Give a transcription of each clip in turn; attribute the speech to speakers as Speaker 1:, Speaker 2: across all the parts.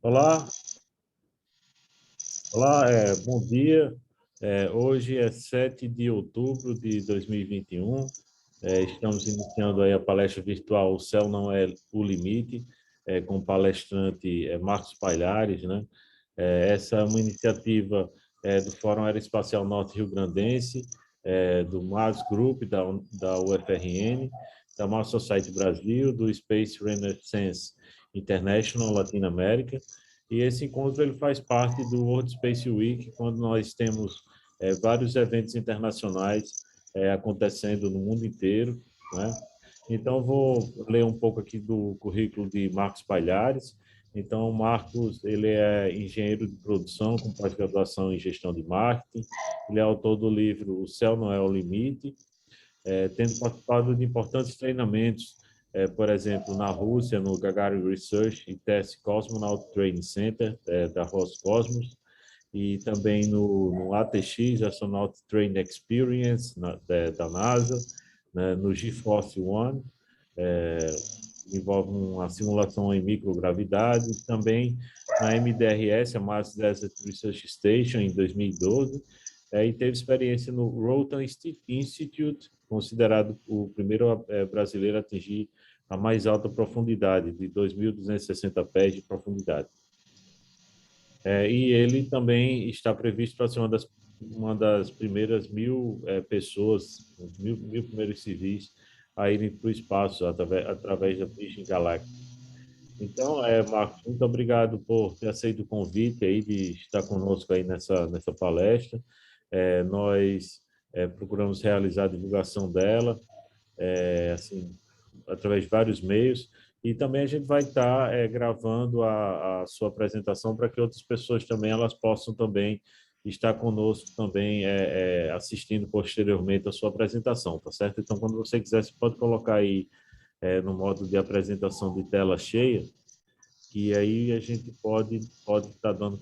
Speaker 1: Olá, olá, bom dia. Hoje é 7 de outubro de 2021. Estamos iniciando aí a palestra virtual O Céu Não É o Limite, com o palestrante Marcos Palhares, né? Essa é uma iniciativa do Fórum Aeroespacial Norte Rio Grandense, do MAS Group, da UFRN, da Mars Society Brasil, do Space Renaissance International Latinoamérica. E esse encontro ele faz parte do World Space Week, quando nós temos vários eventos internacionais acontecendo no mundo inteiro, né? Então, vou ler um pouco aqui do currículo de Marcos Palhares. Então, o Marcos, ele é engenheiro de produção com pós-graduação em gestão de marketing. Ele é autor do livro O Céu Não É o Limite, tendo participado de importantes treinamentos, por exemplo, na Rússia, no Gagarin Research e Test Cosmonaut Training Center, da Roscosmos, e também no ATX, Astronaut Training Experience, da NASA, né, no GeForce One, envolve uma simulação em microgravidade, também na MDRS, a Mars Desert Research Station, em 2012, e teve experiência no Rotan Institute, considerado o primeiro brasileiro a atingir a mais alta profundidade, de 2.260 pés de profundidade. E ele também está previsto para ser uma das primeiras 1.000 pessoas, mil primeiros civis, a irem para o espaço através da Virgin Galactic. Então, Marcos, muito obrigado por ter aceito o convite aí de estar conosco aí nessa palestra. Nós procuramos realizar a divulgação dela, assim, através de vários meios, e também a gente vai estar gravando a sua apresentação para que outras pessoas também elas possam também estar conosco também assistindo posteriormente a sua apresentação, tá certo? Então, quando você quiser, você pode colocar aí no modo de apresentação de tela cheia, que aí a gente pode estar dando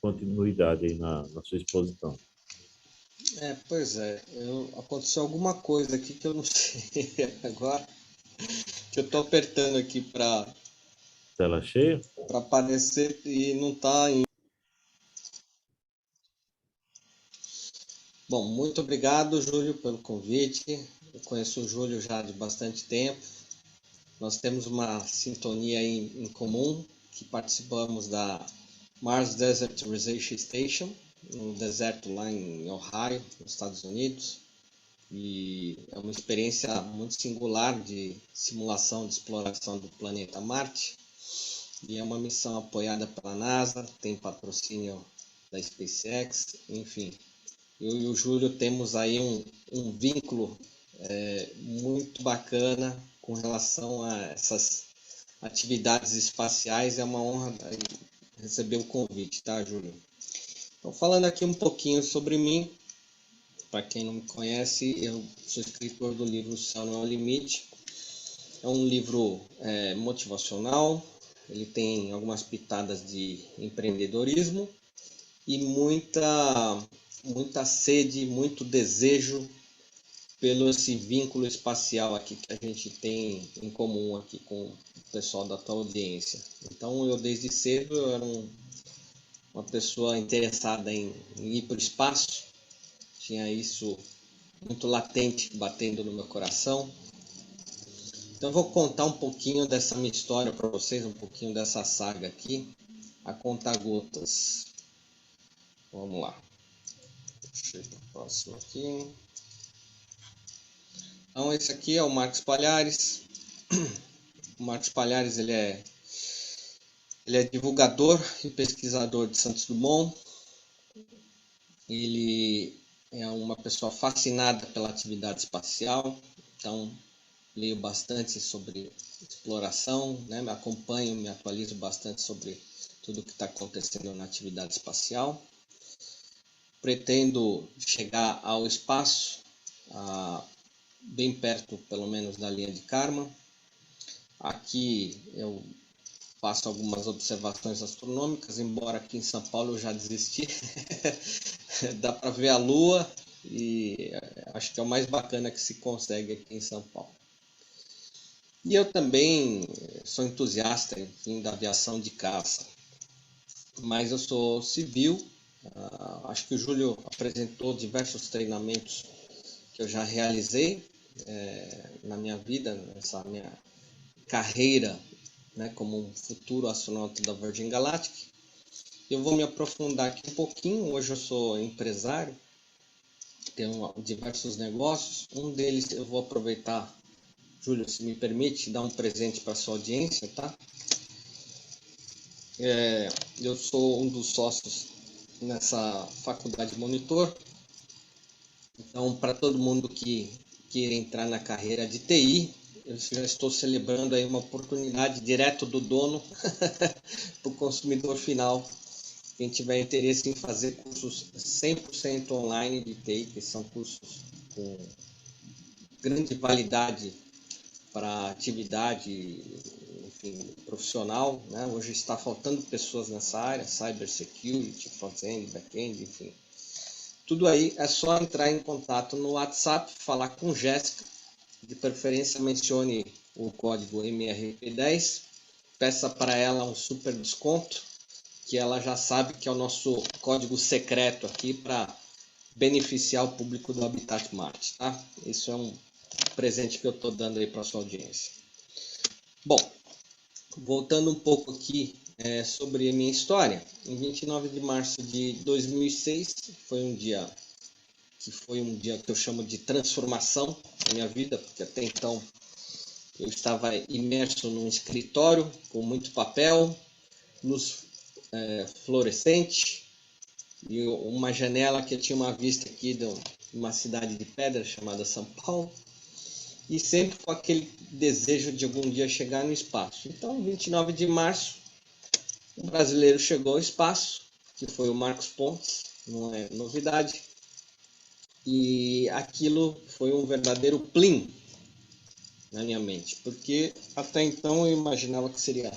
Speaker 1: continuidade aí na sua exposição.
Speaker 2: Pois é, aconteceu alguma coisa aqui que eu não sei agora, que eu tô apertando aqui para
Speaker 1: Tela cheia?
Speaker 2: aparecer e não tá em... Bom, muito obrigado, Júlio, pelo convite. Eu conheço o Júlio já de bastante tempo. Nós temos uma sintonia em comum, que participamos da Mars Desert Research Station, no deserto lá em Ohio, nos Estados Unidos. E é uma experiência muito singular de simulação de exploração do planeta Marte. E é uma missão apoiada pela NASA, tem patrocínio da SpaceX, enfim. Eu e o Júlio temos aí um vínculo muito bacana com relação a essas atividades espaciais. É uma honra receber o convite, tá, Júlio? Então, falando aqui um pouquinho sobre mim, para quem não me conhece, eu sou escritor do livro O Céu Não É o Limite. É um livro motivacional, ele tem algumas pitadas de empreendedorismo e muita sede, muito desejo pelo esse vínculo espacial aqui que a gente tem em comum aqui com o pessoal da tua audiência. Então eu desde cedo eu era uma pessoa interessada em ir para o espaço, tinha isso muito latente batendo no meu coração. Então eu vou contar um pouquinho dessa minha história para vocês, um pouquinho dessa saga aqui, a contar gotas. Vamos lá. Deixa eu ir para o próximo aqui. Então esse aqui é o Marcos Palhares. O Marcos Palhares ele é divulgador e pesquisador de Santos Dumont. Ele é uma pessoa fascinada pela atividade espacial, então leio bastante sobre exploração, né? Me acompanho, me atualizo bastante sobre tudo o que está acontecendo na atividade espacial. Pretendo chegar ao espaço, bem perto, pelo menos, da linha de Kármán. Aqui eu faço algumas observações astronômicas, embora aqui em São Paulo eu já desisti. Dá para ver a Lua e acho que é o mais bacana que se consegue aqui em São Paulo. E eu também sou entusiasta, enfim, da aviação de caça. mas eu sou civil. Acho que o Júlio apresentou diversos treinamentos que eu já realizei na minha vida, nessa minha carreira, né, como um futuro astronauta da Virgin Galactic. Eu vou me aprofundar aqui um pouquinho. Hoje eu sou empresário, tenho diversos negócios. Um deles eu vou aproveitar, Júlio, se me permite, dar um presente para a sua audiência, tá? Eu sou um dos sócios nessa faculdade Monitor. Então, para todo mundo que queira entrar na carreira de TI, eu já estou celebrando aí uma oportunidade direto do dono para o consumidor final. Quem tiver interesse em fazer cursos 100% online de TI, que são cursos com grande validade para atividade, enfim, profissional, né? Hoje está faltando pessoas nessa área, cybersecurity, front-end, back-end, enfim. Tudo aí é só entrar em contato no WhatsApp, falar com Jéssica, de preferência mencione o código MRP10, peça para ela um super desconto, que ela já sabe que é o nosso código secreto aqui para beneficiar o público do Habitat Marte, tá? Isso é um presente que eu estou dando aí para a sua audiência. Bom, voltando um pouco aqui sobre a minha história, em 29 de março de 2006 foi um dia que eu chamo de transformação na minha vida, porque até então eu estava imerso num escritório com muito papel, luz fluorescente e uma janela que eu tinha uma vista aqui de uma cidade de pedra chamada São Paulo, e sempre com aquele desejo de algum dia chegar no espaço. Então, 29 de março, um brasileiro chegou ao espaço, que foi o Marcos Pontes, não é novidade, e aquilo foi um verdadeiro plim na minha mente, porque até então eu imaginava que seria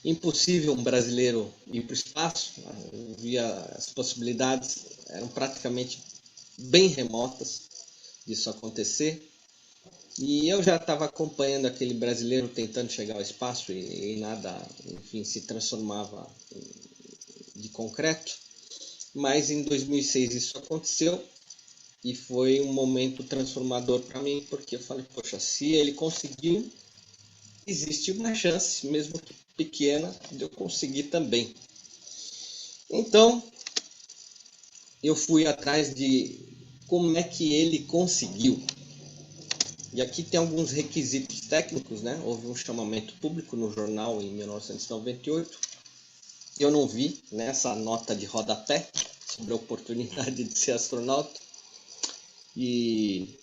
Speaker 2: impossível um brasileiro ir para o espaço. Eu via as possibilidades, eram praticamente bem remotas disso acontecer. E eu já estava acompanhando aquele brasileiro tentando chegar ao espaço e nada, enfim, se transformava de concreto. Mas em 2006 isso aconteceu e foi um momento transformador para mim, porque eu falei, poxa, se ele conseguiu, existe uma chance, mesmo que pequena, de eu conseguir também. Então, eu fui atrás de como é que ele conseguiu. E aqui tem alguns requisitos técnicos, né? Houve um chamamento público no jornal em 1998. Eu não vi nessa nota de rodapé sobre a oportunidade de ser astronauta. E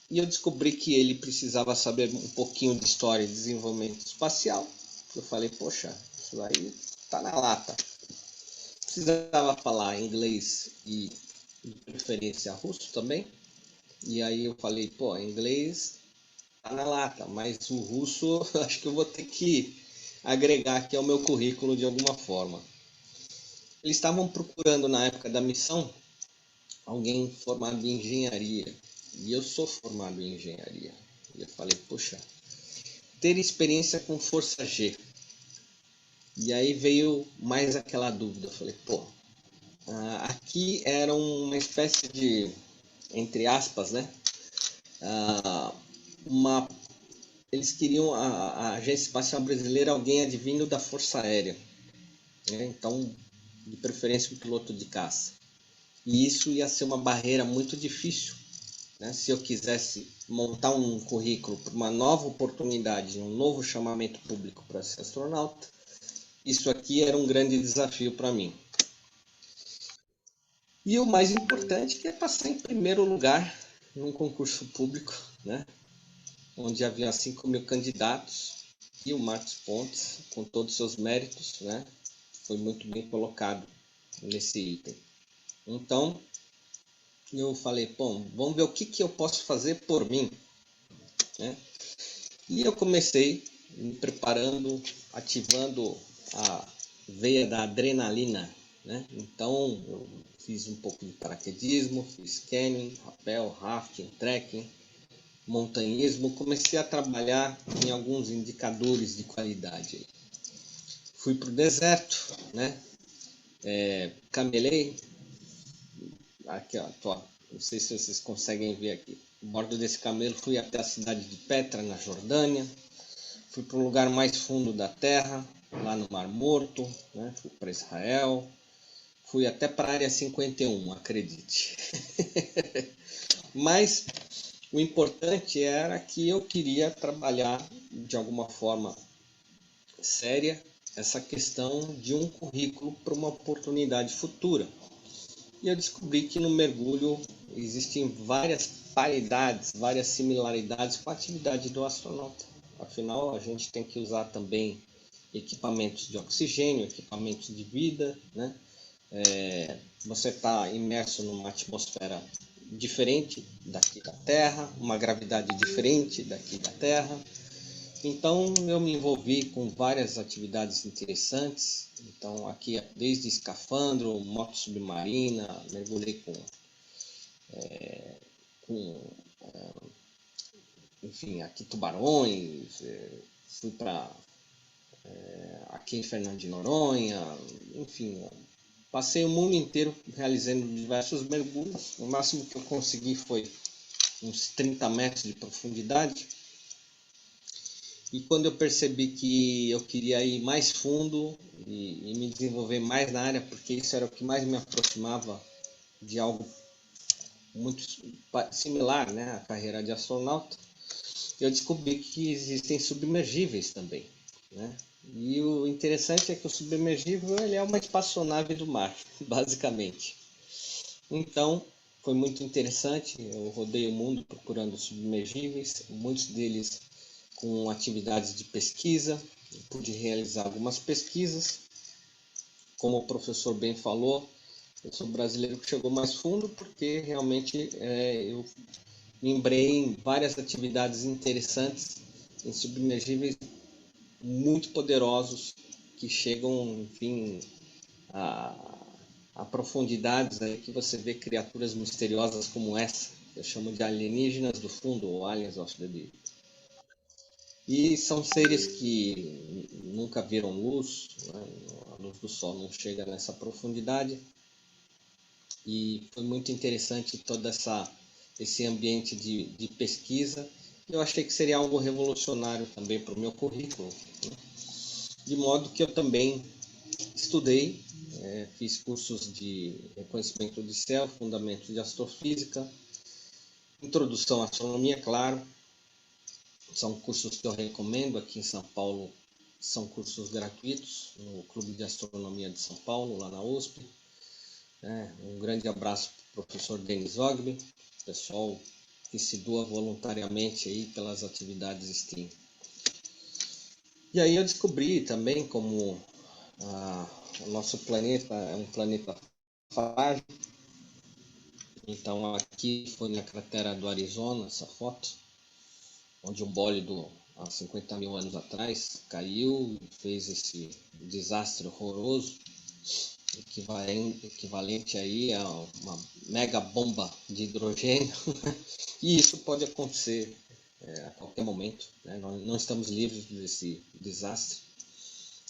Speaker 2: eu descobri que ele precisava saber um pouquinho de história e desenvolvimento espacial. Eu falei, poxa, isso aí tá na lata. Precisava falar inglês e de preferência russo também. E aí eu falei, pô, inglês tá na lata, mas o russo acho que eu vou ter que agregar aqui ao meu currículo de alguma forma. Eles estavam procurando na época da missão alguém formado em engenharia. E eu sou formado em engenharia. E eu falei, poxa, ter experiência com força G. E aí veio mais aquela dúvida. Eu falei, pô, aqui era uma espécie de, entre aspas, né? Eles queriam a Agência Espacial Brasileira alguém advindo da Força Aérea, né? Então, de preferência um piloto de caça. E isso ia ser uma barreira muito difícil, né? Se eu quisesse montar um currículo para uma nova oportunidade, um novo chamamento público para ser astronauta, isso aqui era um grande desafio para mim. E o mais importante que é passar em primeiro lugar num concurso público, né? Onde havia 5.000 candidatos e o Marcos Pontes, com todos os seus méritos, né? Foi muito bem colocado nesse item. Então, eu falei, bom, vamos ver o que eu posso fazer por mim, né? E eu comecei me preparando, ativando a veia da adrenalina, né? Então, eu fiz um pouco de paraquedismo, fiz canyoning, rappel, rafting, trekking, montanhismo. Comecei a trabalhar em alguns indicadores de qualidade. Fui para o deserto, né? camelei, aqui ó, não sei se vocês conseguem ver aqui, no bordo desse camelo fui até a cidade de Petra, na Jordânia, fui para o lugar mais fundo da terra, lá no Mar Morto, né? Fui para Israel, fui até para a área 51, acredite. Mas o importante era que eu queria trabalhar de alguma forma séria essa questão de um currículo para uma oportunidade futura. E eu descobri que no mergulho existem várias paridades, várias similaridades com a atividade do astronauta. Afinal, a gente tem que usar também equipamentos de oxigênio, equipamentos de vida, né? Você está imerso numa atmosfera diferente daqui da Terra, uma gravidade diferente daqui da Terra. Então eu me envolvi com várias atividades interessantes. Então aqui desde escafandro, moto submarina, mergulhei enfim, aqui tubarões, fui para aqui em Fernando de Noronha, enfim, passei o mundo inteiro realizando diversos mergulhos. O máximo que eu consegui foi uns 30 metros de profundidade. E quando eu percebi que eu queria ir mais fundo e me desenvolver mais na área, porque isso era o que mais me aproximava de algo muito similar, né, à carreira de astronauta, eu descobri que existem submergíveis também, né? E o interessante é que o submergível ele é uma espaçonave do mar, basicamente. Então, foi muito interessante, eu rodei o mundo procurando submergíveis, muitos deles com atividades de pesquisa, eu pude realizar algumas pesquisas. Como o professor bem falou, eu sou brasileiro que chegou mais fundo porque realmente eu me lembrei em várias atividades interessantes em submergíveis muito poderosos que chegam, enfim, a profundidades aí que você vê criaturas misteriosas como essa. Eu chamo de alienígenas do fundo, ou aliens of the deep. E são seres que nunca viram luz, né? A luz do sol não chega nessa profundidade. E foi muito interessante todo esse ambiente de pesquisa. Eu achei que seria algo revolucionário também para o meu currículo, né? De modo que eu também estudei, fiz cursos de reconhecimento de céu, fundamentos de astrofísica, introdução à astronomia, claro. São cursos que eu recomendo aqui em São Paulo, são cursos gratuitos no Clube de Astronomia de São Paulo, lá na USP. Um grande abraço para o professor Denis Ogbe, pessoal que se doa voluntariamente aí pelas atividades STEAM. E aí eu descobri também como o nosso planeta é um planeta frágil. Então aqui foi na cratera do Arizona essa foto, onde um bólido há 50 mil anos atrás caiu e fez esse desastre horroroso, equivalente aí a uma mega bomba de hidrogênio. E isso pode acontecer a qualquer momento, né? Nós não estamos livres desse desastre.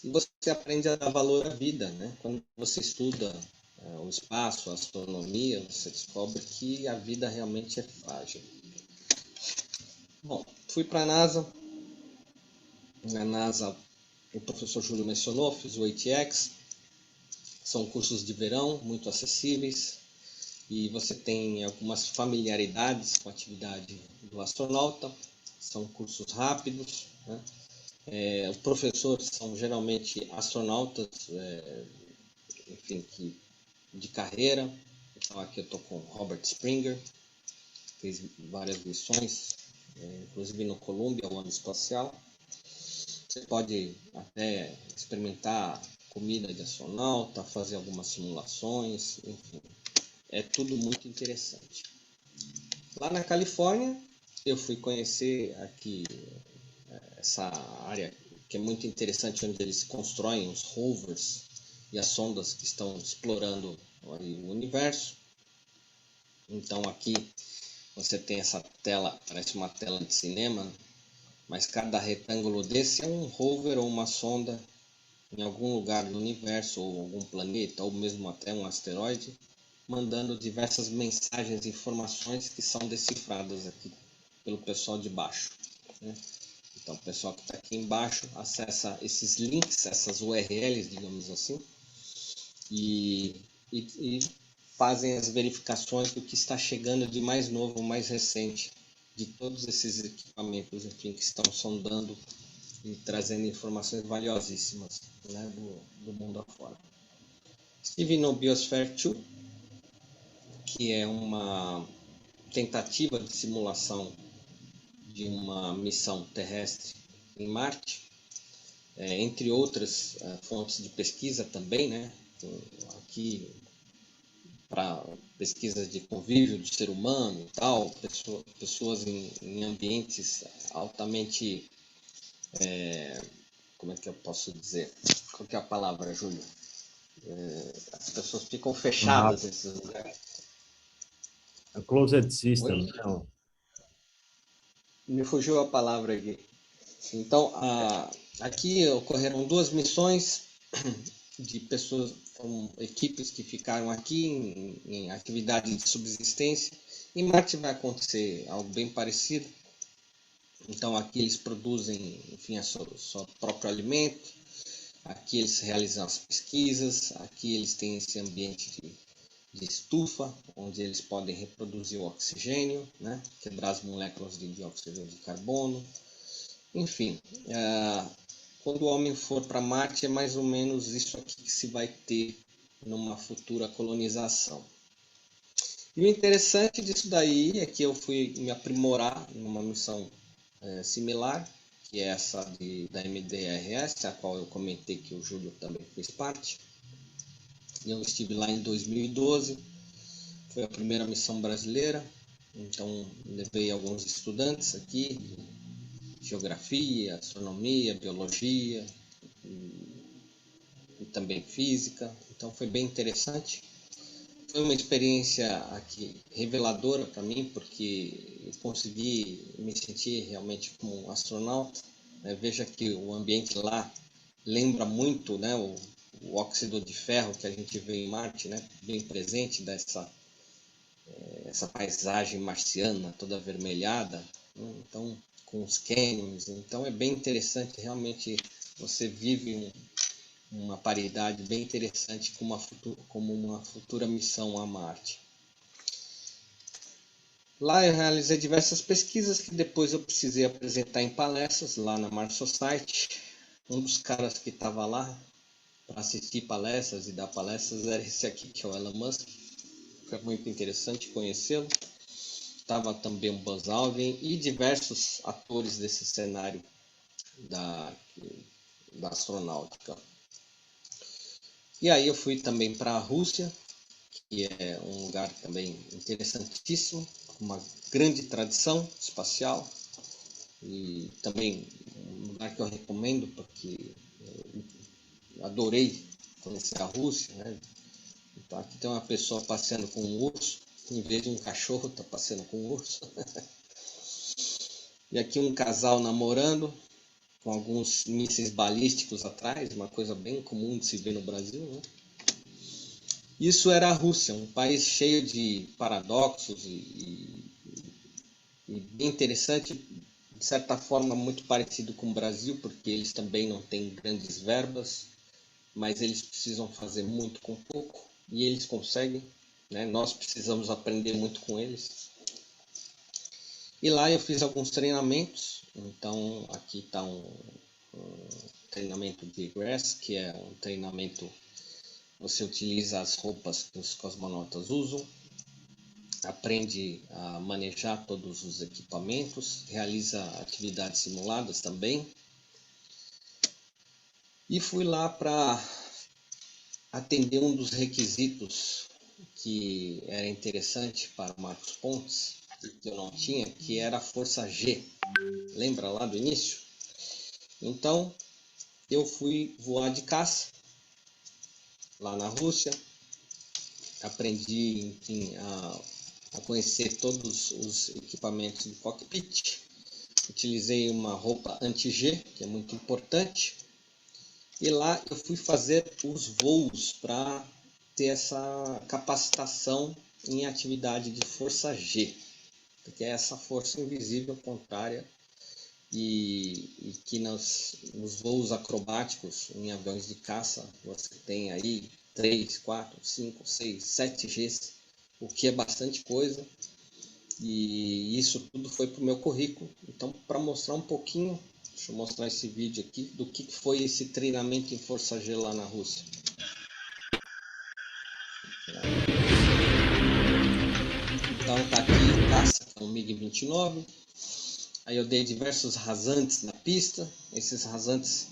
Speaker 2: E você aprende a dar valor à vida, né? Quando você estuda o espaço, a astronomia, você descobre que a vida realmente é frágil. Bom, fui para a NASA. Na NASA, o professor Júlio mencionou, fiz o ATX. São cursos de verão, muito acessíveis. E você tem algumas familiaridades com a atividade do astronauta. São cursos rápidos, né? Os professores são geralmente astronautas, enfim, de carreira. Então aqui eu estou com Robert Springer, fez várias missões, inclusive no Columbia, o ano espacial. Você pode até experimentar comida de astronauta, fazer algumas simulações, enfim, é tudo muito interessante. Lá na Califórnia, eu fui conhecer aqui essa área que é muito interessante, onde eles constroem os rovers e as sondas que estão explorando o universo. Então aqui você tem essa tela, parece uma tela de cinema, mas cada retângulo desse é um rover ou uma sonda, em algum lugar do universo, ou algum planeta, ou mesmo até um asteroide, mandando diversas mensagens e informações que são decifradas aqui pelo pessoal de baixo, né? Então, o pessoal que está aqui embaixo acessa esses links, essas URLs, digamos assim, e fazem as verificações do que está chegando de mais novo, mais recente, de todos esses equipamentos, enfim, que estão sondando e trazendo informações valiosíssimas, né, do mundo afora. Estive no Biosphere 2, que é uma tentativa de simulação de uma missão terrestre em Marte, entre outras fontes de pesquisa também, né? Aqui para pesquisa de convívio do ser humano e tal, pessoas em ambientes altamente, como é que eu posso dizer? Qual que é a palavra, Júlio? As pessoas ficam fechadas nesses lugares.
Speaker 1: A closed
Speaker 2: Oi?
Speaker 1: system, não.
Speaker 2: Me fugiu a palavra aqui. Então, aqui ocorreram 2 missões de pessoas, equipes que ficaram aqui em atividade de subsistência. Em Marte vai acontecer algo bem parecido. Então, aqui eles produzem, enfim, seu próprio alimento. Aqui eles realizam as pesquisas. Aqui eles têm esse ambiente de estufa, onde eles podem reproduzir o oxigênio, né? Quebrar as moléculas de dióxido de carbono. Enfim, quando o homem for para Marte, é mais ou menos isso aqui que se vai ter numa futura colonização. E o interessante disso daí é que eu fui me aprimorar numa missão similar, que é essa da MDRS, a qual eu comentei que o Júlio também fez parte. Eu estive lá em 2012, foi a primeira missão brasileira, então levei alguns estudantes aqui, geografia, astronomia, biologia e também física, então foi bem interessante. Foi uma experiência aqui reveladora para mim, porque eu consegui me sentir realmente como um astronauta. Veja que o ambiente lá lembra muito, né, o óxido de ferro que a gente vê em Marte, né, bem presente essa paisagem marciana toda avermelhada, né? Então, com os cânions, então é bem interessante, realmente você vive uma paridade bem interessante como uma futura missão a Marte. Lá eu realizei diversas pesquisas que depois eu precisei apresentar em palestras lá na Mars Society. Um dos caras que estava lá para assistir palestras e dar palestras era esse aqui, que é o Elon Musk. Foi muito interessante conhecê-lo. Estava também o Buzz Aldrin e diversos atores desse cenário da astronáutica. E aí eu fui também para a Rússia, que é um lugar também interessantíssimo, uma grande tradição espacial e também um lugar que eu recomendo porque eu adorei conhecer a Rússia, né? Então aqui tem uma pessoa passeando com um urso, em vez de um cachorro está passeando com um urso. E aqui um casal namorando, com alguns mísseis balísticos atrás, uma coisa bem comum de se ver no Brasil, né? Isso era a Rússia, um país cheio de paradoxos e bem interessante, de certa forma muito parecido com o Brasil, porque eles também não têm grandes verbas, mas eles precisam fazer muito com pouco e eles conseguem, né? Nós precisamos aprender muito com eles. E lá eu fiz alguns treinamentos, então aqui está um treinamento de egress, que é um treinamento, você utiliza as roupas que os cosmonautas usam, aprende a manejar todos os equipamentos, realiza atividades simuladas também. E fui lá para atender um dos requisitos que era interessante para o Marcos Pontes, que eu não tinha, que era a força G. Lembra lá do início? Então, eu fui voar de caça lá na Rússia, aprendi, enfim, a conhecer todos os equipamentos do cockpit, utilizei uma roupa anti-G, que é muito importante, E lá eu fui fazer os voos para ter essa capacitação em atividade de força G, que é essa força invisível contrária e que nos voos acrobáticos em aviões de caça você tem aí 3, 4, 5, 6, 7 Gs, o que é bastante coisa, e isso tudo foi para o meu currículo. Então, para mostrar um pouquinho, deixa eu mostrar esse vídeo aqui do que foi esse treinamento em força G lá na Rússia. Então tá aqui o caça, que é um MiG-29. Aí eu dei diversos rasantes na pista. Esses rasantes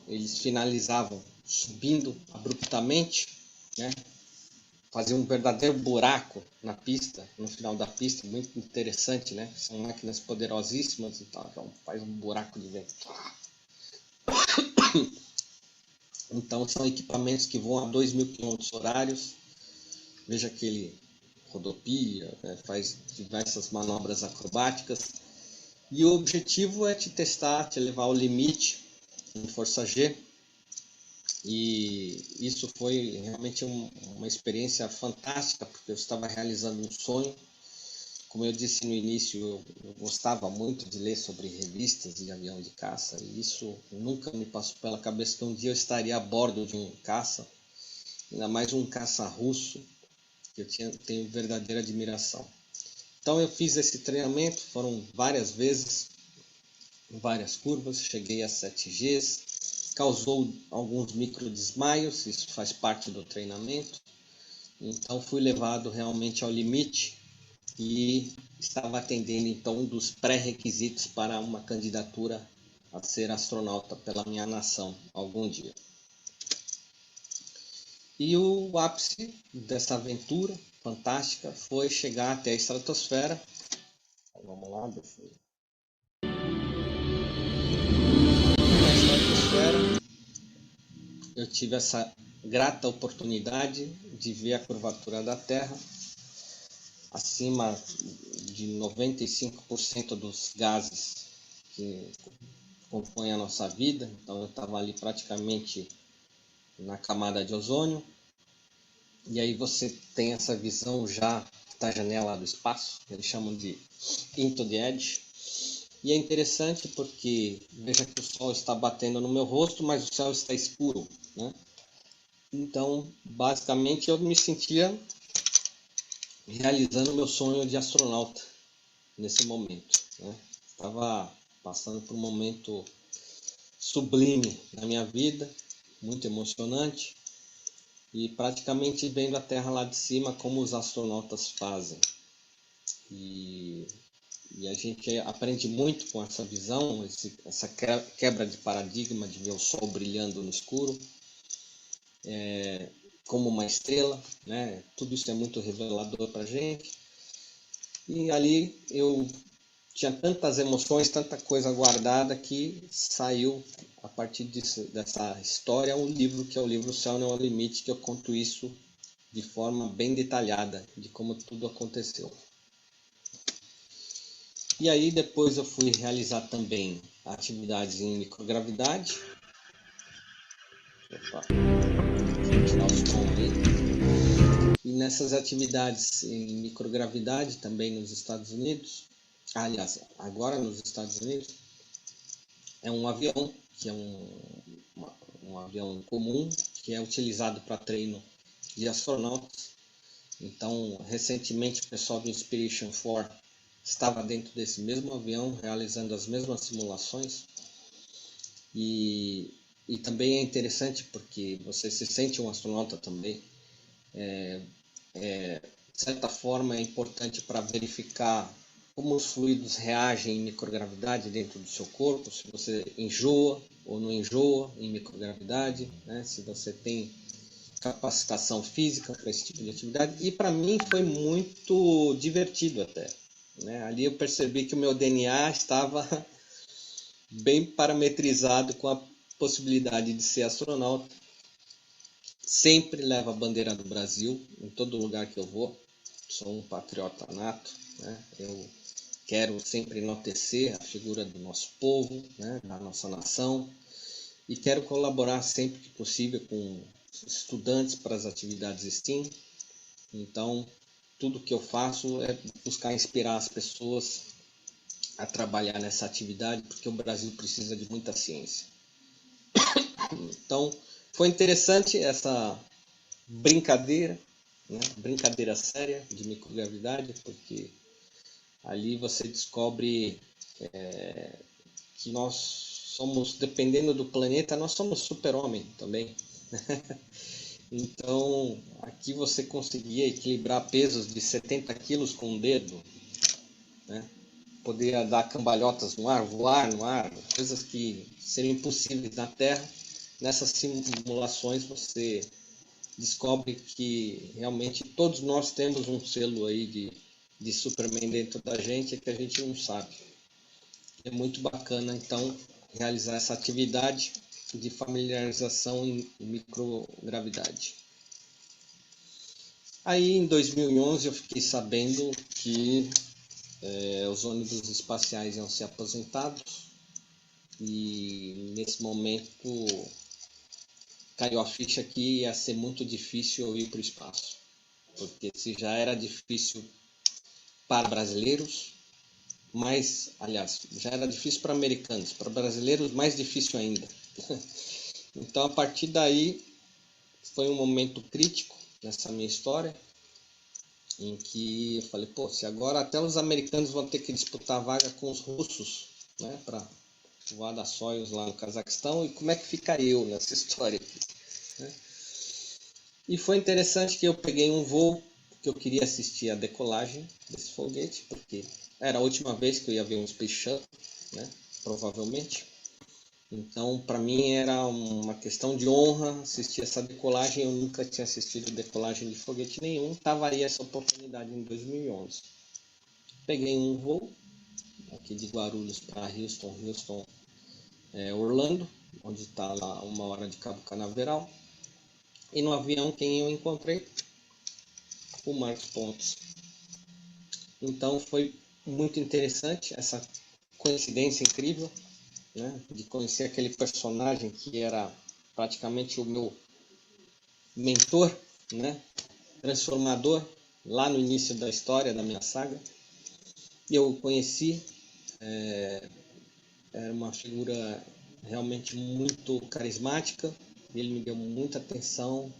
Speaker 2: eles finalizavam subindo abruptamente, né? Fazia um verdadeiro buraco na pista, no final da pista, muito interessante, né? São máquinas poderosíssimas e tal, então faz um buraco de vento. Então são equipamentos que voam a 2.000 km horários. Veja que ele rodopia, né? Faz diversas manobras acrobáticas. E o objetivo é te testar, te levar ao limite em força G. E isso foi realmente uma experiência fantástica, porque eu estava realizando um sonho. Como eu disse no início, eu gostava muito de ler sobre revistas de avião de caça, e isso nunca me passou pela cabeça que um dia eu estaria a bordo de um caça, ainda mais um caça russo, que eu tenho verdadeira admiração. Então eu fiz esse treinamento, foram várias vezes, várias curvas, cheguei a 7 Gs, causou alguns micro desmaios, isso faz parte do treinamento. Então fui levado realmente ao limite e estava atendendo então um dos pré-requisitos para uma candidatura a ser astronauta pela minha nação algum dia. E o ápice dessa aventura fantástica foi chegar até a estratosfera. Vamos lá, deixa eu... Na estratosfera eu tive essa grata oportunidade de ver a curvatura da Terra acima de 95% dos gases que compõem a nossa vida. Então eu estava ali praticamente na camada de ozônio, e aí você tem essa visão já da janela do espaço, eles chamam de Into the Edge. E é interessante porque veja que o sol está batendo no meu rosto, mas o céu está escuro, né? Então, basicamente, eu me sentia realizando meu sonho de astronauta nesse momento, né? Estava passando por um momento sublime na minha vida, muito emocionante, e praticamente vendo a Terra lá de cima como os astronautas fazem. E a gente aprende muito com essa visão, essa quebra de paradigma de ver o sol brilhando no escuro, como uma estrela, né? Tudo isso é muito revelador para a gente. E ali eu tinha tantas emoções, tanta coisa guardada que saiu a partir dessa história um livro que é o livro Céu Não é o Limite, que eu conto isso de forma bem detalhada de como tudo aconteceu. E aí depois eu fui realizar também atividades em microgravidade. Opa, vou tirar o som aí. E nessas atividades em microgravidade, também nos Estados Unidos, aliás, agora nos Estados Unidos, é um avião, que é um avião comum, que é utilizado para treino de astronautas. Então, recentemente, o pessoal do Inspiration 4 estava dentro desse mesmo avião, realizando as mesmas simulações. E também é interessante porque você se sente um astronauta também. De certa forma, é importante para verificar como os fluidos reagem em microgravidade dentro do seu corpo, se você enjoa ou não enjoa em microgravidade, né? Se você tem capacitação física para esse tipo de atividade. E para mim foi muito divertido até, né? Ali eu percebi que o meu DNA estava bem parametrizado com a possibilidade de ser astronauta. Sempre levo a bandeira do Brasil em todo lugar que eu vou. Sou um patriota nato, né? Eu quero sempre enaltecer a figura do nosso povo, né? Da nossa nação. e quero colaborar sempre que possível com estudantes para as atividades STEAM. Então, tudo que eu faço é buscar inspirar as pessoas a trabalhar nessa atividade, porque o Brasil precisa de muita ciência. Então, foi interessante essa brincadeira, né? Brincadeira séria de microgravidade, porque ali você descobre que nós somos, dependendo do planeta, nós somos super-homem também. Então, aqui você conseguia equilibrar pesos de 70 quilos com um dedo, né? Poder dar cambalhotas no ar, voar no ar, coisas que seriam impossíveis na Terra. Nessas simulações você descobre que realmente todos nós temos um selo aí de Superman dentro da gente que a gente não sabe. É muito bacana, então, realizar essa atividade de familiarização em microgravidade. Aí, em 2011, eu fiquei sabendo que os ônibus espaciais iam ser aposentados e, nesse momento, caiu a ficha que ia ser muito difícil eu ir para o espaço. Porque se já era difícil para brasileiros, mas, aliás, já era difícil para americanos, para brasileiros mais difícil ainda. Então, a partir daí, foi um momento crítico nessa minha história, em que eu falei, pô, se agora até os americanos vão ter que disputar vaga com os russos, né, para voar da Soyuz lá no Cazaquistão, e como é que fica eu nessa história aqui, né? E foi interessante que eu peguei um voo, que eu queria assistir a decolagem desse foguete, porque era a última vez que eu ia ver um Space Shuttle, né, provavelmente. Então, para mim era uma questão de honra assistir essa decolagem. Eu nunca tinha assistido decolagem de foguete nenhum. Estava aí essa oportunidade em 2011. Peguei um voo aqui de Guarulhos para Houston, Orlando, onde está lá 1 hora de Cabo Canaveral. E no avião quem eu encontrei? O Marcos Pontes. Então foi muito interessante essa coincidência incrível, né, de conhecer aquele personagem que era praticamente o meu mentor, né, transformador lá no início da história da minha saga. Eu o conheci, era uma figura realmente muito carismática, ele me deu muita atenção,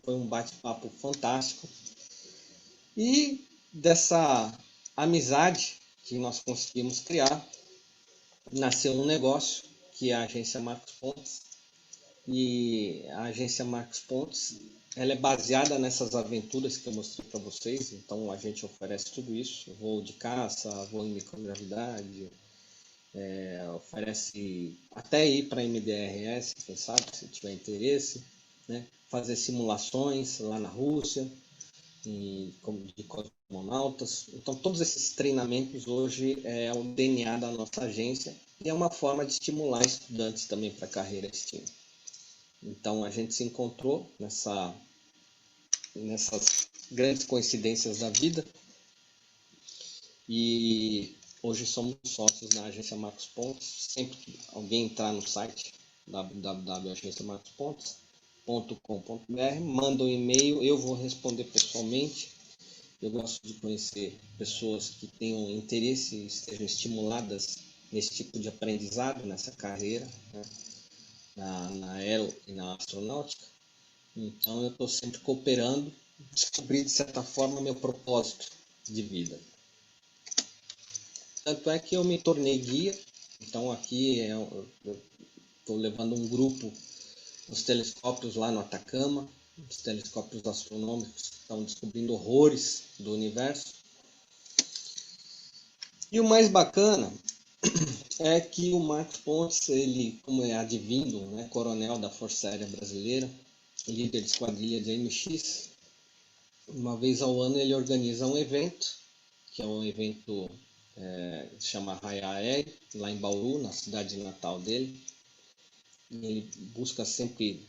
Speaker 2: foi um bate-papo fantástico. E dessa amizade que nós conseguimos criar, nasceu um negócio que é a agência Marcos Pontes. E a agência Marcos Pontes, ela é baseada nessas aventuras que eu mostrei para vocês. Então a gente oferece tudo isso, voo de caça, voo em microgravidade, oferece até ir para MDRS, quem sabe, se tiver interesse, né? Fazer simulações lá na Rússia, de cosmonautas. Então todos esses treinamentos hoje é o DNA da nossa agência e é uma forma de estimular estudantes também para a carreira STEAM. Então a gente se encontrou nessas grandes coincidências da vida e hoje somos sócios na agência Marcos Pontes. Sempre que alguém entrar no site www.agenciamarcospontes.com.br, manda um e-mail, eu vou responder pessoalmente. Eu gosto de conhecer pessoas que tenham interesse e estejam estimuladas nesse tipo de aprendizado, nessa carreira, né, na aero e na astronáutica. Então eu estou sempre cooperando, descobri de certa forma meu propósito de vida. Tanto é que eu me tornei guia. Então aqui eu estou levando um grupo nos telescópios lá no Atacama, os telescópios astronômicos que estão descobrindo horrores do universo. E o mais bacana é que o Marcos Pontes, ele, como é advindo, né, coronel da Força Aérea Brasileira, líder de esquadrilha de MX, uma vez ao ano ele organiza um evento, que é um evento que se chama Arraiá Aéreo, lá em Bauru, na cidade natal dele. E ele busca sempre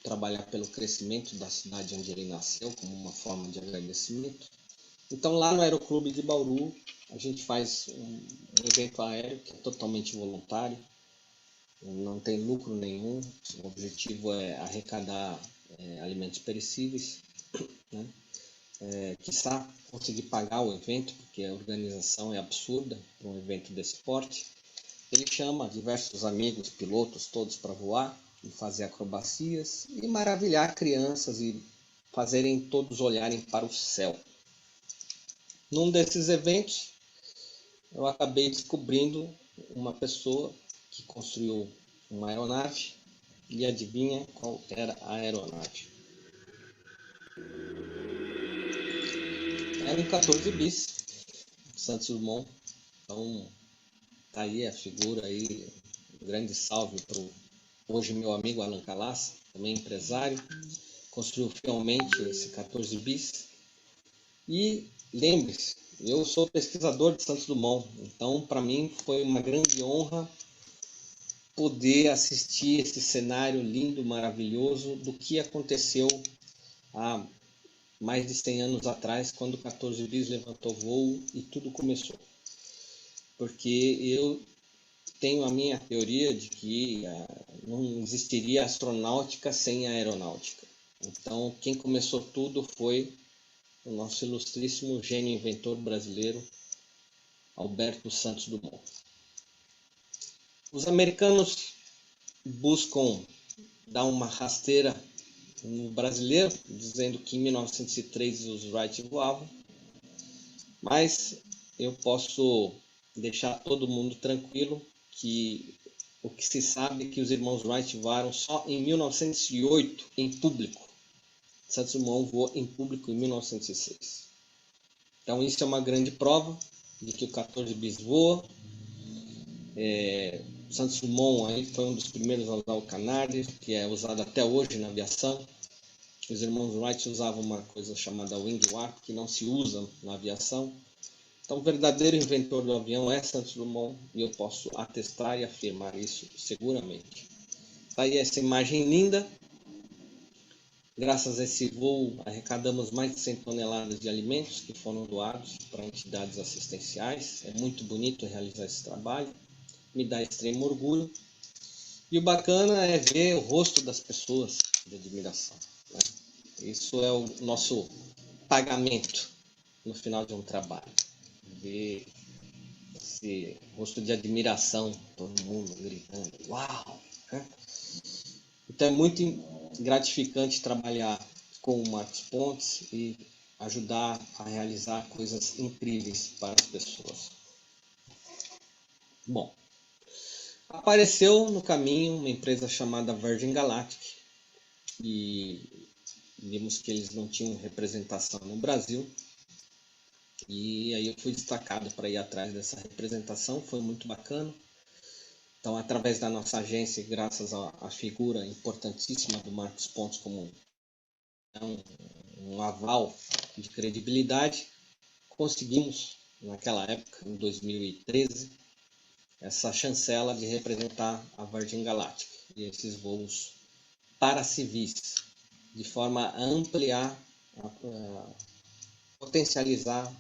Speaker 2: trabalhar pelo crescimento da cidade onde ele nasceu, como uma forma de agradecimento. Então lá no Aeroclube de Bauru, a gente faz um evento aéreo que é totalmente voluntário. não tem lucro nenhum, o objetivo é arrecadar alimentos perecíveis, né? Quiçá conseguir pagar o evento, porque a organização é absurda para um evento desse porte. Ele chama diversos amigos, pilotos, todos para voar e fazer acrobacias e maravilhar crianças e fazerem todos olharem para o céu. Num desses eventos, eu acabei descobrindo uma pessoa que construiu uma aeronave e adivinha qual era a aeronave? Era um 14 bis, Santos Dumont. Então, tá aí a figura aí, um grande salve para o hoje meu amigo Alan Calas, também empresário, construiu fielmente esse 14 bis. E lembre-se, eu sou pesquisador de Santos Dumont, então para mim foi uma grande honra poder assistir esse cenário lindo, maravilhoso do que aconteceu há mais de 100 anos atrás, quando o 14 bis levantou voo e tudo começou. Porque eu tenho a minha teoria de que não existiria astronáutica sem aeronáutica. Então, quem começou tudo foi o nosso ilustríssimo gênio inventor brasileiro, Alberto Santos Dumont. Os americanos buscam dar uma rasteira no brasileiro, dizendo que em 1903 os Wright voavam, mas eu posso deixar todo mundo tranquilo que o que se sabe é que os irmãos Wright voaram só em 1908 em público. Santos Dumont voou em público em 1906. Então isso é uma grande prova de que o 14 bis voa. Santos Dumont aí foi um dos primeiros a usar o Canards, que é usado até hoje na aviação. Os irmãos Wright usavam uma coisa chamada wing warp, que não se usa na aviação. Então, o verdadeiro inventor do avião é Santos Dumont, e eu posso atestar e afirmar isso seguramente. Tá aí essa imagem linda. Graças a esse voo, arrecadamos mais de 100 toneladas de alimentos que foram doados para entidades assistenciais. É muito bonito realizar esse trabalho, me dá extremo orgulho. E o bacana é ver o rosto das pessoas de admiração, né? Isso é o nosso pagamento no final de um trabalho. Ver esse rosto de admiração, todo mundo gritando, uau! Né? Então é muito gratificante trabalhar com o Marcos Pontes e ajudar a realizar coisas incríveis para as pessoas. Bom, apareceu no caminho uma empresa chamada Virgin Galactic e vimos que eles não tinham representação no Brasil. E aí eu fui destacado para ir atrás dessa representação, foi muito bacana. Então, através da nossa agência, graças à figura importantíssima do Marcos Pontes como um aval de credibilidade, conseguimos, naquela época, em 2013, essa chancela de representar a Virgin Galactic e esses voos para civis, de forma a ampliar, a potencializar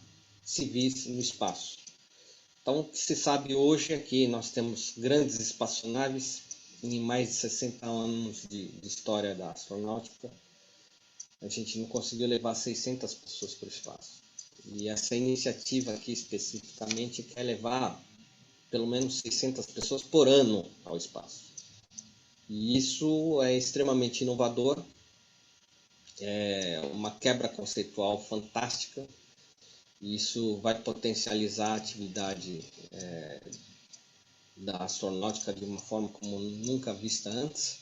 Speaker 2: civis no espaço. Então, o que se sabe hoje é que nós temos grandes espaçonaves em mais de 60 anos de história da astronáutica. A gente não conseguiu levar 600 pessoas para o espaço. E essa iniciativa aqui especificamente quer levar pelo menos 600 pessoas por ano ao espaço. E isso é extremamente inovador, é uma quebra conceitual fantástica. Isso vai potencializar a atividade da astronáutica de uma forma como nunca vista antes.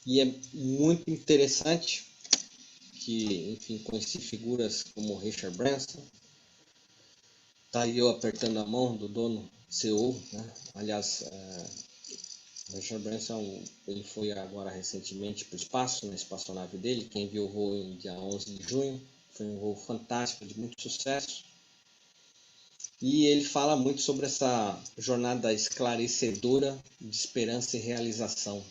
Speaker 2: E é muito interessante que, enfim, conheci figuras como Richard Branson. Tá aí eu apertando a mão do dono CEO, né? Aliás, Richard Branson, ele foi agora recentemente para o espaço, na espaçonave dele. Quem viu o voo no dia 11 de junho, foi um voo fantástico, de muito sucesso. E ele fala muito sobre essa jornada esclarecedora de esperança e realização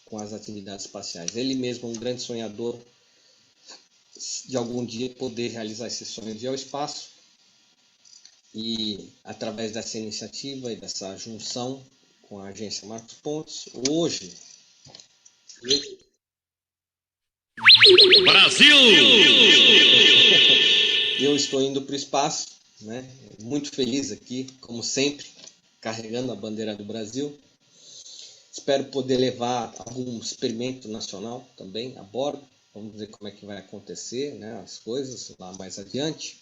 Speaker 2: com as atividades espaciais. Ele mesmo é um grande sonhador de algum dia poder realizar esse sonho de ir ao espaço. E através dessa iniciativa e dessa junção com a agência Marcos Pontes. Hoje,
Speaker 3: Brasil!
Speaker 2: Eu estou indo para o espaço, né? Muito feliz aqui, como sempre, carregando a bandeira do Brasil. Espero poder levar algum experimento nacional também a bordo. Vamos ver como é que vai acontecer, né, as coisas lá mais adiante.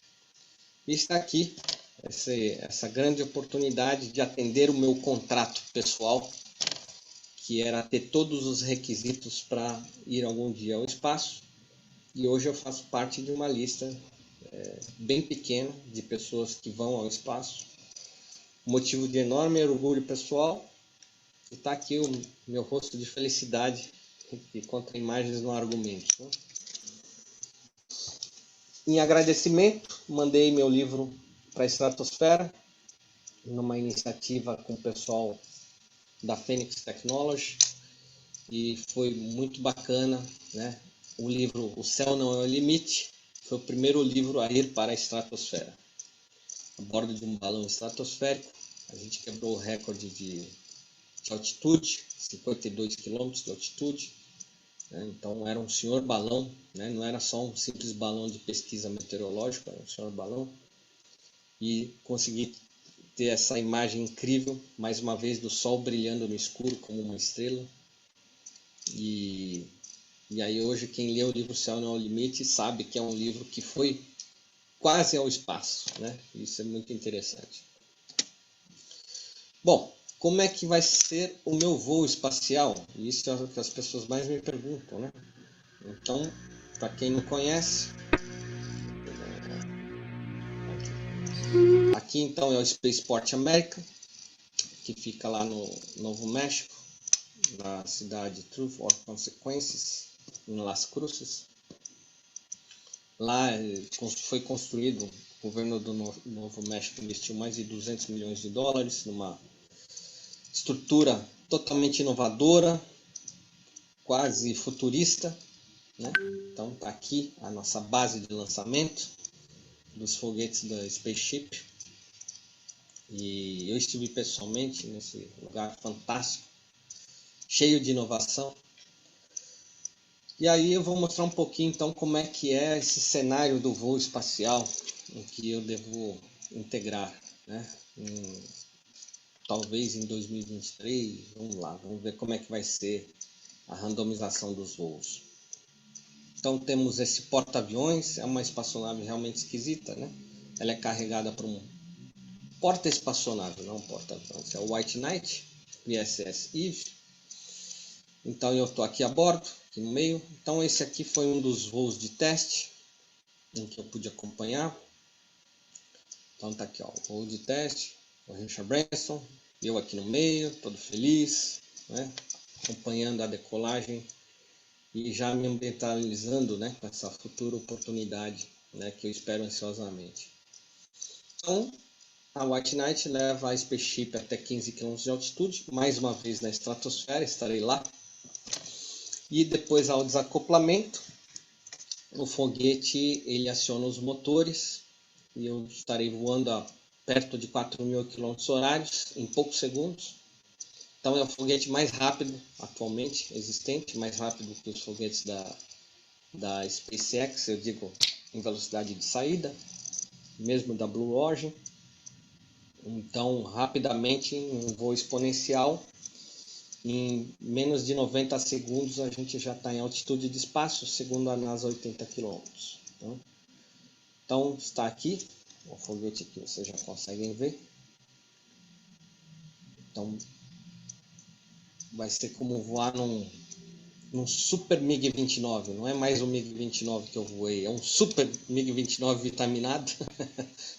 Speaker 2: E está aqui essa grande oportunidade de atender o meu contrato pessoal, que era ter todos os requisitos para ir algum dia ao espaço. E hoje eu faço parte de uma lista bem pequena de pessoas que vão ao espaço. Motivo de enorme orgulho pessoal. E está aqui o meu rosto de felicidade, que contra imagens no argumento. Né? Em agradecimento, mandei meu livro para a estratosfera, numa iniciativa com o pessoal da Phoenix Technology, e foi muito bacana, né? O livro O Céu Não é o Limite foi o primeiro livro a ir para a estratosfera. A bordo de um balão estratosférico, a gente quebrou o recorde de altitude, 52 km de altitude, né? Então era um senhor balão, né? Não era só um simples balão de pesquisa meteorológica, era um senhor balão, e consegui ter essa imagem incrível, mais uma vez, do sol brilhando no escuro como uma estrela. E aí hoje quem lê o livro Céu Não é o Limite sabe que é um livro que foi quase ao espaço, né? Isso é muito interessante. Bom, como é que vai ser o meu voo espacial? Isso é o que as pessoas mais me perguntam, né? Então, para quem não conhece, aqui então é o Spaceport America, que fica lá no Novo México, na cidade Truth or Consequences, em Las Cruces. Lá foi construído, o governo do Novo México investiu mais de 200 milhões de dólares numa estrutura totalmente inovadora, quase futurista, né? Então está aqui a nossa base de lançamento dos foguetes da Spaceship. E eu estive pessoalmente nesse lugar fantástico, cheio de inovação. E aí eu vou mostrar um pouquinho então como é que é esse cenário do voo espacial em que eu devo integrar, né? Talvez em 2023, vamos lá, vamos ver como é que vai ser a randomização dos voos. Então temos esse porta-aviões, é uma espaçonave realmente esquisita, né? Ela é carregada por um porta-espaçonave, não um porta-aviões, é o White Knight, ISS Eve. Então eu estou aqui a bordo, aqui no meio. Então esse aqui foi um dos voos de teste em que eu pude acompanhar. Então tá aqui, ó, o voo de teste, o Richard Branson, eu aqui no meio, todo feliz, né? Acompanhando a decolagem e já me ambientalizando, né, com essa futura oportunidade, né, que eu espero ansiosamente. Então, a White Knight leva a Spaceship até 15 km de altitude, mais uma vez na estratosfera, estarei lá. E depois, ao desacoplamento, o foguete ele aciona os motores e eu estarei voando a perto de 4.000 km/h em poucos segundos. Então é o foguete mais rápido atualmente existente, mais rápido que os foguetes da SpaceX, eu digo em velocidade de saída, mesmo da Blue Origin. Então, rapidamente, em um voo exponencial, em menos de 90 segundos a gente já está em altitude de espaço, segundo a NASA, 80 km. Então, está aqui, o foguete que vocês já conseguem ver. Então, vai ser como voar num Super MiG-29, não é mais o MiG-29 que eu voei, é um Super MiG-29 vitaminado,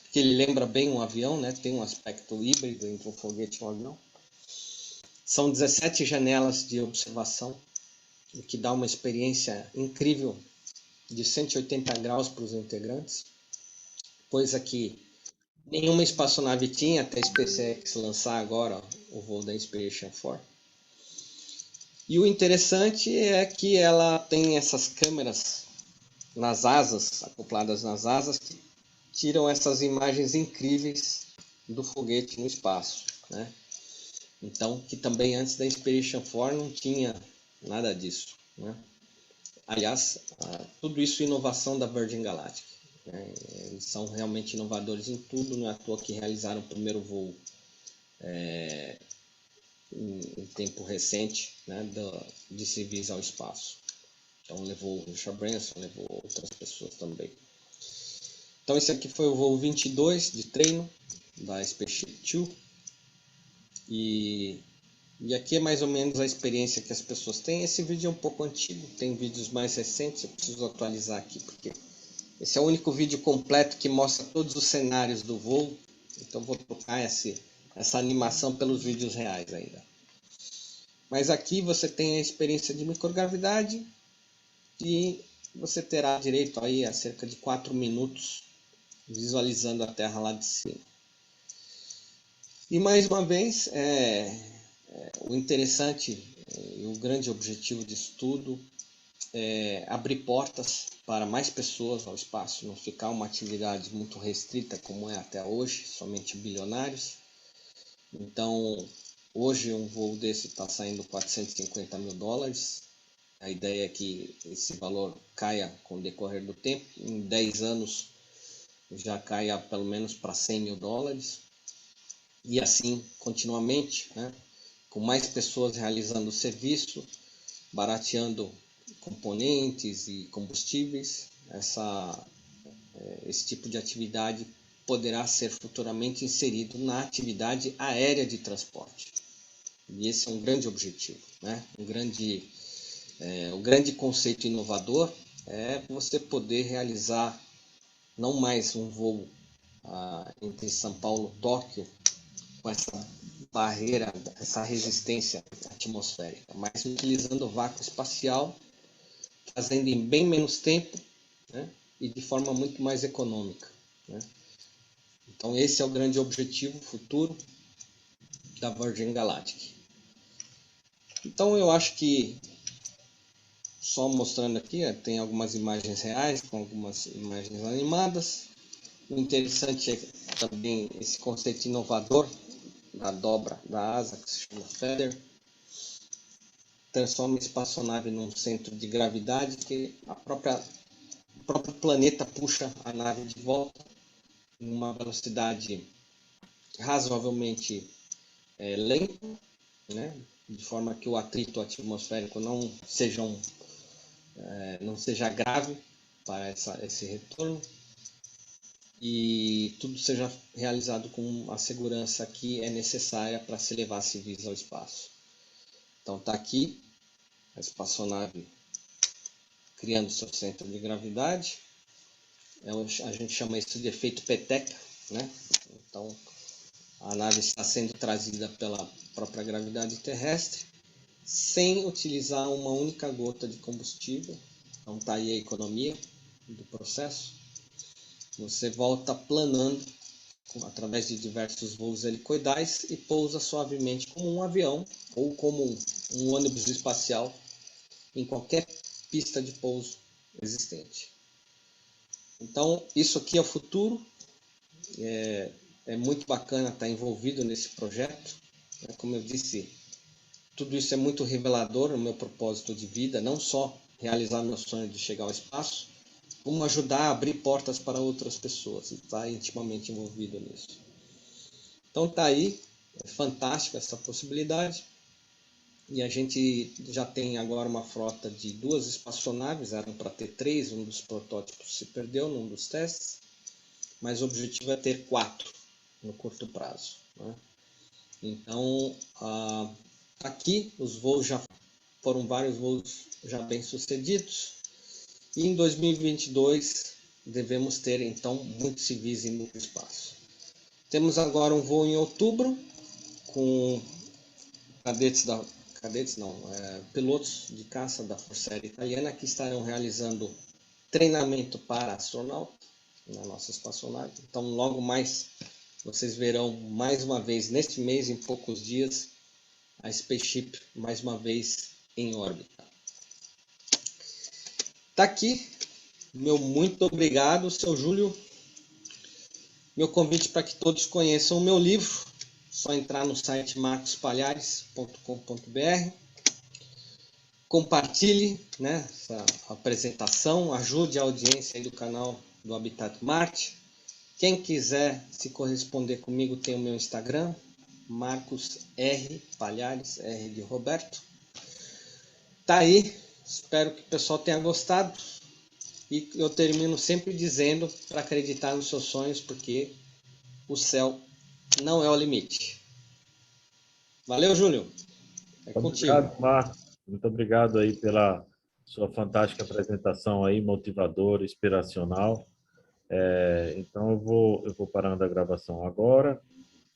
Speaker 2: porque ele lembra bem um avião, né? Tem um aspecto híbrido entre um foguete e um avião. São 17 janelas de observação, o que dá uma experiência incrível de 180 graus para os integrantes, coisa que nenhuma espaçonave tinha até a SpaceX lançar agora o voo da Inspiration 4. E o interessante é que ela tem essas câmeras nas asas, acopladas nas asas, que tiram essas imagens incríveis do foguete no espaço, né? Então, que também antes da Inspiration 4 não tinha nada disso, né? Aliás, tudo isso é inovação da Virgin Galactic, né? Eles são realmente inovadores em tudo, não é à toa que realizaram o primeiro voo em tempo recente, né, de civis ao espaço. Então levou o Richard Branson, levou outras pessoas também. Então esse aqui foi o voo 22 de treino da Spaceship Two. E aqui é mais ou menos a experiência que as pessoas têm. Esse vídeo é um pouco antigo, tem vídeos mais recentes, eu preciso atualizar aqui, porque esse é o único vídeo completo que mostra todos os cenários do voo. Então vou trocar essa animação pelos vídeos reais ainda. Mas aqui você tem a experiência de microgravidade e você terá direito aí a cerca de 4 minutos visualizando a Terra lá de cima. E mais uma vez, o interessante e o grande objetivo disso tudo é abrir portas para mais pessoas ao espaço, não ficar uma atividade muito restrita como é até hoje, somente bilionários. Então, hoje um voo desse está saindo $450 mil. A ideia é que esse valor caia com o decorrer do tempo. Em 10 anos já caia pelo menos para $100 mil. E assim continuamente, né? Com mais pessoas realizando o serviço, barateando componentes e combustíveis, esse tipo de atividade poderá ser futuramente inserido na atividade aérea de transporte. E esse é um grande objetivo, né? O grande conceito inovador é você poder realizar não mais um voo entre São Paulo e Tóquio com essa barreira, essa resistência atmosférica, mas utilizando o vácuo espacial, fazendo em bem menos tempo, né? E de forma muito mais econômica, né? Então esse é o grande objetivo futuro da Virgin Galactic. Então eu acho que, só mostrando aqui, tem algumas imagens reais com algumas imagens animadas. O interessante é também esse conceito inovador da dobra da asa, que se chama Feather. Transforma a espaçonave num centro de gravidade que o próprio planeta puxa a nave de volta em uma velocidade razoavelmente lenta, né? De forma que o atrito atmosférico não seja grave para esse retorno, e tudo seja realizado com a segurança que é necessária para se levar civis ao espaço. Então está aqui a espaçonave criando seu centro de gravidade. A gente chama isso de efeito peteca, né? Então a nave está sendo trazida pela própria gravidade terrestre sem utilizar uma única gota de combustível. Então está aí a economia do processo. Você volta planando através de diversos voos helicoidais e pousa suavemente como um avião ou como um ônibus espacial em qualquer pista de pouso existente. Então isso aqui é o futuro. É muito bacana estar envolvido nesse projeto. Como eu disse, tudo isso é muito revelador no meu propósito de vida, não só realizar meu sonho de chegar ao espaço, como ajudar a abrir portas para outras pessoas e estar intimamente envolvido nisso. Então está aí, é fantástica essa possibilidade. E a gente já tem agora uma frota de 2 espaçonaves, eram para ter 3, um dos protótipos se perdeu num dos testes, mas o objetivo é ter 4 no curto prazo, né? Então, aqui os voos já foram vários voos já bem sucedidos, e em 2022 devemos ter então muitos civis indo para o espaço. Temos agora um voo em outubro com pilotos de caça da Força Aérea Italiana que estarão realizando treinamento para astronauta na nossa espaçonave. Então logo mais vocês verão mais uma vez neste mês, em poucos dias, a Spaceship mais uma vez em órbita. Tá aqui meu muito obrigado, seu Júlio. Meu convite para que todos conheçam o meu livro só entrar no site marcospalhares.com.br. Compartilhe, né, essa apresentação, ajude a audiência aí do canal do Habitat Marte. Quem quiser se corresponder comigo tem o meu Instagram, Marcos R. Palhares, R de Roberto. Tá aí, espero que o pessoal tenha gostado. E eu termino sempre dizendo para acreditar nos seus sonhos, porque o céu não é o limite. Valeu, Júlio. É contigo.
Speaker 1: Obrigado, Marcos. Muito obrigado aí pela sua fantástica apresentação aí, motivadora, inspiracional. Então, eu vou parando a gravação agora.